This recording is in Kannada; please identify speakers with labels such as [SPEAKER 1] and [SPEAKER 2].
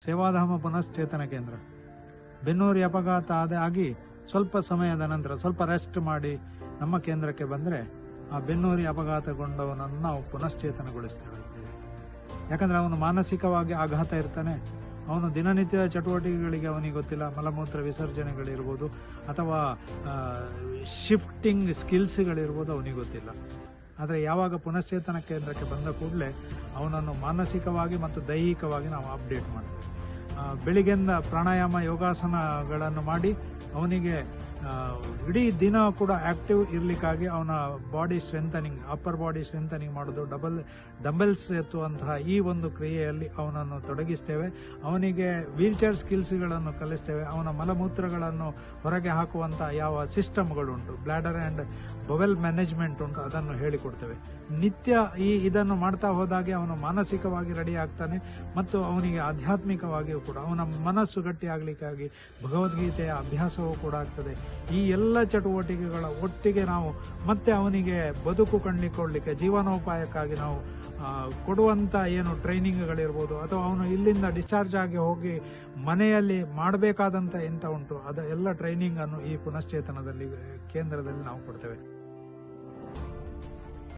[SPEAKER 1] ಸೇವಾಧಾಮ ಪುನಶ್ಚೇತನ ಕೇಂದ್ರ. ಬೆನ್ನೂರಿ ಅಪಘಾತ ಆಗಿ ಸ್ವಲ್ಪ ಸಮಯದ ನಂತರ ಸ್ವಲ್ಪ ರೆಸ್ಟ್ ಮಾಡಿ ನಮ್ಮ ಕೇಂದ್ರಕ್ಕೆ ಬಂದರೆ ಆ ಬೆನ್ನೂರಿ ಅಪಘಾತಗೊಂಡವನನ್ನು ನಾವು ಪುನಶ್ಚೇತನಗೊಳಿಸ್ತೇವೆ. ಯಾಕಂದ್ರೆ ಅವನು ಮಾನಸಿಕವಾಗಿ ಆಘಾತ ಇರ್ತಾನೆ, ಅವನು ದಿನನಿತ್ಯದ ಚಟುವಟಿಕೆಗಳಿಗೆ ಅವನಿಗೆ ಗೊತ್ತಿಲ್ಲ, ಮಲಮೂತ್ರ ವಿಸರ್ಜನೆಗಳಿರ್ಬೋದು ಅಥವಾ ಶಿಫ್ಟಿಂಗ್ ಸ್ಕಿಲ್ಸ್ಗಳಿರ್ಬೋದು ಅವನಿಗೆ ಗೊತ್ತಿಲ್ಲ. ಆದರೆ ಯಾವಾಗ ಪುನಶ್ಚೇತನ ಕೇಂದ್ರಕ್ಕೆ ಬಂದ ಕೂಡಲೇ ಅವನನ್ನು ಮಾನಸಿಕವಾಗಿ ಮತ್ತು ದೈಹಿಕವಾಗಿ ನಾವು ಅಪ್ಡೇಟ್ ಮಾಡ್ತೇವೆ. ಬೆಳಿಗ್ಗೆಯಿಂದ ಪ್ರಾಣಾಯಾಮ ಯೋಗಾಸನಗಳನ್ನು ಮಾಡಿ ಅವನಿಗೆ ಇಡೀ ದಿನ ಕೂಡ ಆಕ್ಟಿವ್ ಇರಲಿಕ್ಕಾಗಿ ಅವನ body strengthening, upper body strengthening ಮಾಡೋದು, ಡಂಬೆಲ್ಸ್ ಎತ್ತುವಂತಹ ಈ ಒಂದು ಕ್ರಿಯೆಯಲ್ಲಿ ಅವನನ್ನು ತೊಡಗಿಸ್ತೇವೆ. ಅವನಿಗೆ ವೀಲ್ಚೇರ್ ಸ್ಕಿಲ್ಸ್ಗಳನ್ನು ಕಲಿಸ್ತೇವೆ. ಅವನ ಮಲಮೂತ್ರಗಳನ್ನು ಹೊರಗೆ ಹಾಕುವಂಥ ಯಾವ ಸಿಸ್ಟಮ್ಗಳುಂಟು, ಬ್ಲಾಡರ್ ಆ್ಯಂಡ್ ಬವೆಲ್ ಮ್ಯಾನೇಜ್ಮೆಂಟ್ ಉಂಟು, ಅದನ್ನು ಹೇಳಿಕೊಡ್ತೇವೆ. ನಿತ್ಯ ಇದನ್ನು ಮಾಡ್ತಾ ಹೋದಾಗೆ ಅವನು ಮಾನಸಿಕವಾಗಿ ರೆಡಿ ಆಗ್ತಾನೆ ಮತ್ತು ಅವನಿಗೆ ಆಧ್ಯಾತ್ಮಿಕವಾಗಿಯೂ ಕೂಡ ಅವನ ಮನಸ್ಸು ಗಟ್ಟಿ ಆಗಲಿಕ್ಕಾಗಿ ಭಗವದ್ಗೀತೆಯ ಅಭ್ಯಾಸವೂ ಕೂಡ ಆಗ್ತದೆ. ಈ ಎಲ್ಲ ಚಟುವಟಿಕೆಗಳ ಒಟ್ಟಿಗೆ ನಾವು ಮತ್ತೆ ಅವನಿಗೆ ಬದುಕು ಕಂಡುಕೊಳ್ಳಲಿಕ್ಕೆ ಜೀವನೋಪಾಯಕ್ಕಾಗಿ ನಾವು ಕೊಡುವಂಥ ಏನು ಟ್ರೈನಿಂಗ್ಗಳಿರ್ಬೋದು ಅಥವಾ ಅವನು ಇಲ್ಲಿಂದ ಡಿಸ್ಚಾರ್ಜ್ ಆಗಿ ಹೋಗಿ ಮನೆಯಲ್ಲಿ ಮಾಡಬೇಕಾದಂಥ ಎಂತ ಉಂಟು ಎಲ್ಲ ಟ್ರೈನಿಂಗನ್ನು ಈ ಪುನಶ್ಚೇತನದಲ್ಲಿ ಕೇಂದ್ರದಲ್ಲಿ ನಾವು ಕೊಡ್ತೇವೆ.